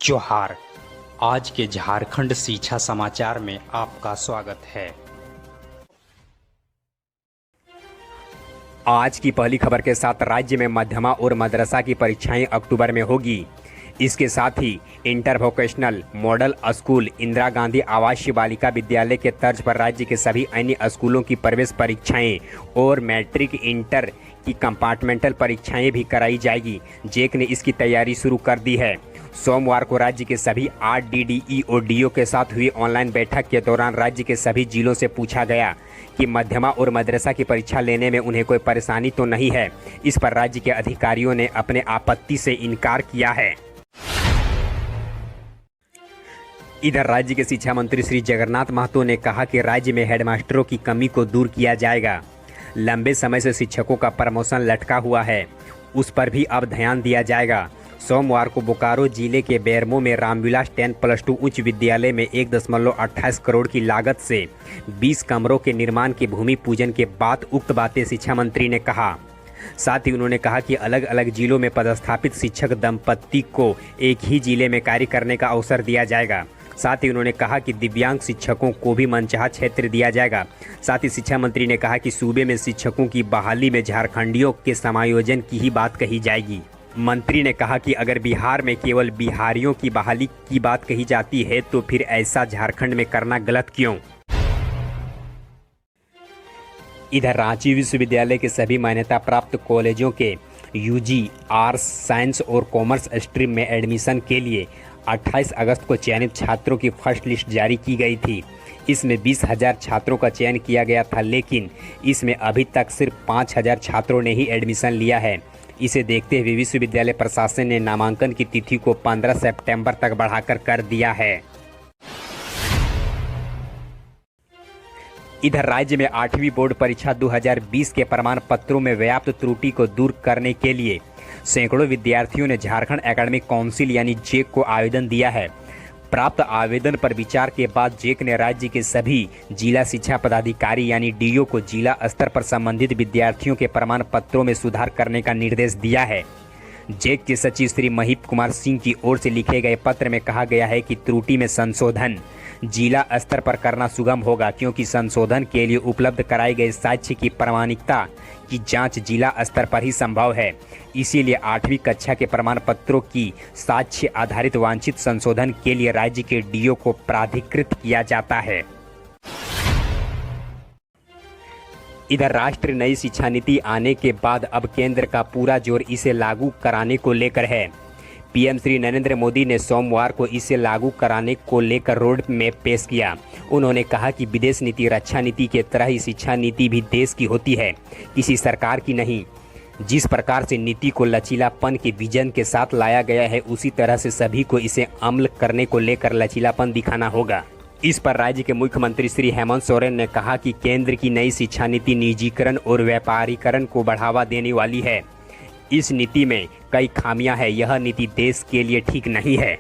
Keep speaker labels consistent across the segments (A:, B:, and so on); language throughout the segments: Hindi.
A: जोहार। आज के झारखंड शिक्षा समाचार में आपका स्वागत है।
B: आज की पहली खबर के साथ राज्य में मध्यमा और मदरसा की परीक्षाएं अक्टूबर में होगी। इसके साथ ही inter vocational model school, Indira Gandhi आवासीय बालिका विद्यालय के तर्ज पर राज्य के सभी अन्य स्कूलों की प्रवेश परीक्षाएं और मैट्रिक इंटर की कंपार्टमेंटल परीक्षाएं भी कराई जाएगी। जेक ने इसकी तैयारी शुरू कर दी है। सोमवार को राज्य के सभी 8 DDE और DO के साथ हुई ऑनलाइन बैठक के दौरान राज्य के सभी जिलों से पूछा गया कि मध्यमा और मदरसा की परीक्षा लेने में उन्हें कोई परेशानी तो नहीं है। इस पर राज्य के अधिकारियों ने अपने आपत्ति से इनकार किया है। इधर राज्य के शिक्षा मंत्री श्री जगन्नाथ महतो ने कहा कि राज्य में हेडमास्टरों की कमी को दूर किया जाएगा। लंबे समय से शिक्षकों का प्रमोशन लटका हुआ है, उस पर भी अब ध्यान दिया जाएगा। सोमवार को बोकारो जिले के बेरमो में रामविलास 10+2 उच्च विद्यालय में 1.28 करोड़ की लागत से 20 कमरों के निर्माण के भूमि पूजन के बाद उक्त बातें शिक्षा मंत्री ने कहा। साथ ही उन्होंने कहा कि अलग अलग जिलों में पदस्थापित शिक्षक दंपत्ति को एक ही जिले में कार्य करने का अवसर दिया जाएगा। साथ ही उन्होंने कहा कि दिव्यांग शिक्षकों को भी मनचाहा क्षेत्र दिया जाएगा। साथ ही शिक्षा मंत्री ने कहा कि सूबे में शिक्षकों की बहाली में झारखंडियों के समायोजन की ही बात कही जाएगी। मंत्री ने कहा कि अगर बिहार में केवल बिहारियों की बहाली की बात कही जाती है तो फिर ऐसा झारखंड में करना गलत क्यों। इधर रांची विश्वविद्यालय के सभी मान्यता प्राप्त कॉलेजों के UG आर्ट्स, साइंस और कॉमर्स स्ट्रीम में एडमिशन के लिए 28 अगस्त को चयनित छात्रों की फर्स्ट लिस्ट जारी की गई थी। इसमें 20,000 छात्रों का चयन किया गया था, लेकिन इसमें अभी तक सिर्फ 5,000 छात्रों ने ही एडमिशन लिया है। इसे देखते हुए विश्वविद्यालय प्रशासन ने नामांकन की तिथि को 15 सितंबर तक बढ़ाकर कर दिया है। इधर राज्य में 8वीं बोर्ड परीक्षा 2020 के प्रमाण पत्रों में व्याप्त त्रुटि को दूर करने के लिए सैकड़ों विद्यार्थियों ने झारखंड एकेडमिक काउंसिल यानी जेक को आवेदन दिया है। प्राप्त आवेदन पर विचार के बाद जेक ने राज्य के सभी जिला शिक्षा पदाधिकारी यानी DO को जिला स्तर पर संबंधित विद्यार्थियों के प्रमाण पत्रों में सुधार करने का निर्देश दिया है। जेक के सचिव श्री महीप कुमार सिंह की ओर से लिखे गए पत्र में कहा गया है कि त्रुटि में संशोधन जिला स्तर पर करना सुगम होगा, क्योंकि संशोधन के लिए उपलब्ध कराए गए साक्ष्य की प्रामाणिकता की जांच जिला स्तर पर ही संभव है। इसीलिए 8वीं कक्षा के प्रमाण पत्रों की साक्ष्य आधारित वांछित संशोधन के लिए राज्य के DO को प्राधिकृत किया जाता है। इधर राष्ट्रीय नई शिक्षा नीति आने के बाद अब केंद्र का पूरा जोर इसे लागू कराने को लेकर है। PM श्री नरेंद्र मोदी ने सोमवार को इसे लागू कराने को लेकर रोड मैप पेश किया। उन्होंने कहा कि विदेश नीति रक्षा नीति के तरह ही शिक्षा नीति भी देश की होती है, किसी सरकार की नहीं। जिस प्रकार से नीति को लचीलापन के विजन के साथ लाया गया है, उसी तरह से सभी को इसे अमल करने को लेकर लचीलापन दिखाना होगा। इस पर राज्य के मुख्यमंत्री श्री हेमंत सोरेन ने कहा कि केंद्र की नई शिक्षा नीति निजीकरण और व्यापारीकरण को बढ़ावा देने वाली है। इस नीति में कई खामियां हैं। यह नीति देश के लिए ठीक नहीं है।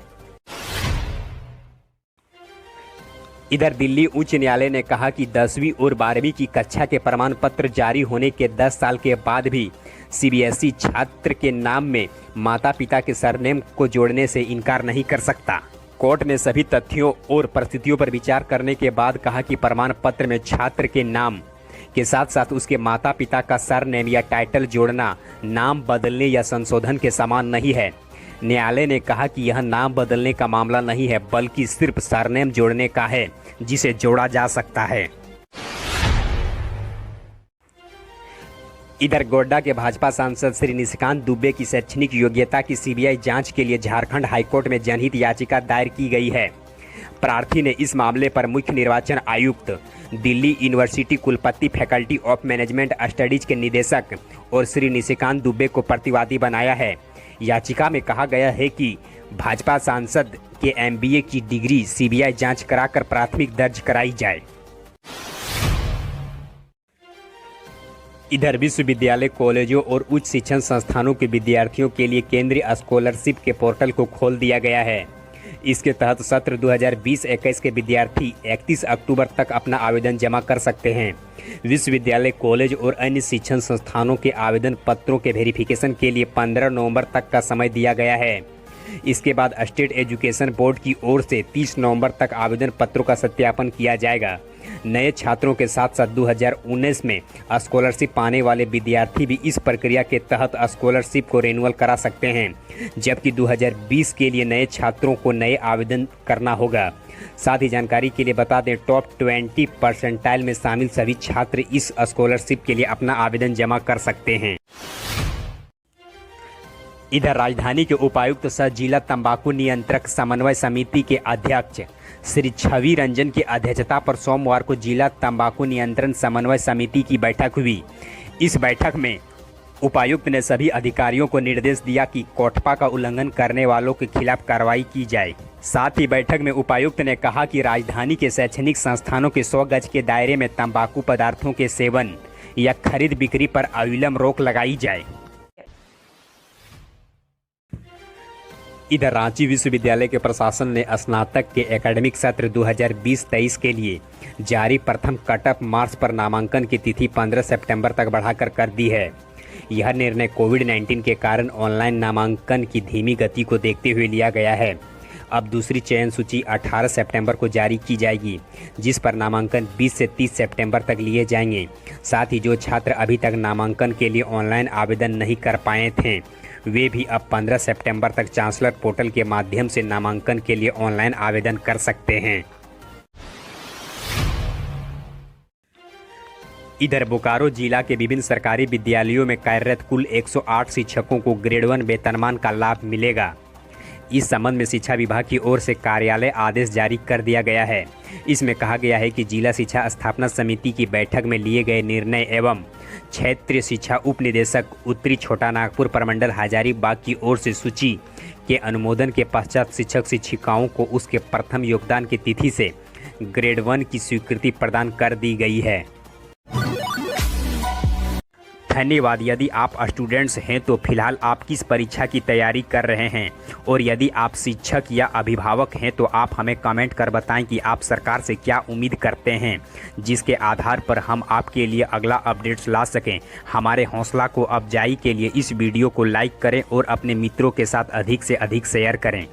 B: इधर दिल्ली उच्च न्यायालय ने कहा कि 10वीं और 12वीं की कक्षा के प्रमाण पत्र जारी होने के 10 साल के बाद भी CBSE छात्र के नाम में माता पिता के सरनेम को जोड़ने से इनकार नहीं कर सकता। कोर्ट ने सभी तथ्यों और परिस्थितियों पर विचार करने के बाद कहा कि प्रमाण पत्र में छात्र के नाम के साथ साथ उसके माता पिता का सरनेम या टाइटल जोड़ना नाम बदलने या संशोधन के समान नहीं है। न्यायालय ने कहा कि यह नाम बदलने का मामला नहीं है, बल्कि सिर्फ सरनेम जोड़ने का है, जिसे जोड़ा जा सकता है। इधर गोड्डा के भाजपा सांसद श्री निशिकांत दुबे की शैक्षणिक योग्यता की CBI जांच के लिए झारखंड हाईकोर्ट में जनहित याचिका दायर की गई है। प्रार्थी ने इस मामले पर मुख्य निर्वाचन आयुक्त, दिल्ली यूनिवर्सिटी कुलपति, फैकल्टी ऑफ मैनेजमेंट स्टडीज के निदेशक और श्री निशिकांत दुबे को प्रतिवादी बनाया है। याचिका में कहा गया है कि भाजपा सांसद के MBA की डिग्री CBI जांच कराकर प्राथमिक दर्ज कराई जाए। इधर विश्वविद्यालय, कॉलेजों और उच्च शिक्षण संस्थानों के विद्यार्थियों के लिए केंद्रीय स्कॉलरशिप के पोर्टल को खोल दिया गया है। इसके तहत सत्र 2020-21 के विद्यार्थी 31 अक्टूबर तक अपना आवेदन जमा कर सकते हैं। विश्वविद्यालय, कॉलेज और अन्य शिक्षण संस्थानों के आवेदन पत्रों के वेरिफिकेशन के लिए 15 नवंबर तक का समय दिया गया है। इसके बाद स्टेट एजुकेशन बोर्ड की ओर से 30 नवंबर तक आवेदन पत्रों का सत्यापन किया जाएगा। नए छात्रों के साथ साथ 2019 में स्कॉलरशिप पाने वाले विद्यार्थी भी इस प्रक्रिया के तहत स्कॉलरशिप को रिन्यूअल करा सकते हैं, जबकि 2020 के लिए नए छात्रों को नए आवेदन करना होगा। साथ ही जानकारी के लिए बता दें, टॉप 20 परसेंटाइल में शामिल सभी छात्र इस स्कॉलरशिप के लिए अपना आवेदन जमा कर सकते हैं। इधर राजधानी के उपायुक्त सह जिला तंबाकू नियंत्रक समन्वय समिति के अध्यक्ष श्री छवि रंजन की अध्यक्षता पर सोमवार को जिला तंबाकू नियंत्रण समन्वय समिति की बैठक हुई। इस बैठक में उपायुक्त ने सभी अधिकारियों को निर्देश दिया कि कोटपा का उल्लंघन करने वालों के खिलाफ कार्रवाई की जाए। साथ ही बैठक में उपायुक्त ने कहा कि राजधानी के शैक्षणिक संस्थानों के 100 गज के दायरे में तंबाकू पदार्थों के सेवन या खरीद बिक्री पर अविलंब रोक लगाई जाए। इधर रांची विश्वविद्यालय के प्रशासन ने स्नातक के एकेडमिक सत्र 2020-23 के लिए जारी प्रथम कटऑफ मार्च पर नामांकन की तिथि 15 सितंबर तक बढ़ाकर कर दी है। यह निर्णय कोविड-19 के कारण ऑनलाइन नामांकन की धीमी गति को देखते हुए लिया गया है। अब दूसरी चयन सूची 18 सितंबर को जारी की जाएगी, जिस पर नामांकन 20 से 30 सितंबर तक लिए जाएंगे। साथ ही जो छात्र अभी तक नामांकन के लिए ऑनलाइन आवेदन नहीं कर पाए थे, वे भी अब 15 सितंबर तक चांसलर पोर्टल के माध्यम से नामांकन के लिए ऑनलाइन आवेदन कर सकते हैं। इधर बोकारो जिला के विभिन्न सरकारी विद्यालयों में कार्यरत कुल 108 शिक्षकों को ग्रेड 1 वेतनमान का लाभ मिलेगा। इस संबंध में शिक्षा विभाग की ओर से कार्यालय आदेश जारी कर दिया गया है। इसमें कहा गया है कि जिला शिक्षा स्थापना समिति की बैठक में लिए गए निर्णय एवं क्षेत्रीय शिक्षा उप निदेशक उत्तरी छोटा नागपुर प्रमंडल हजारीबाग की ओर से सूची के अनुमोदन के पश्चात शिक्षक शिक्षिकाओं को उसके प्रथम योगदान की तिथि से ग्रेड 1 की स्वीकृति प्रदान कर दी गई है। धन्यवाद। यदि आप स्टूडेंट्स हैं तो फिलहाल आप किस परीक्षा की तैयारी कर रहे हैं, और यदि आप शिक्षक या अभिभावक हैं तो आप हमें कमेंट कर बताएं कि आप सरकार से क्या उम्मीद करते हैं, जिसके आधार पर हम आपके लिए अगला अपडेट्स ला सकें। हमारे हौसला को अफजाई के लिए इस वीडियो को लाइक करें और अपने मित्रों के साथ अधिक से अधिक शेयर करें।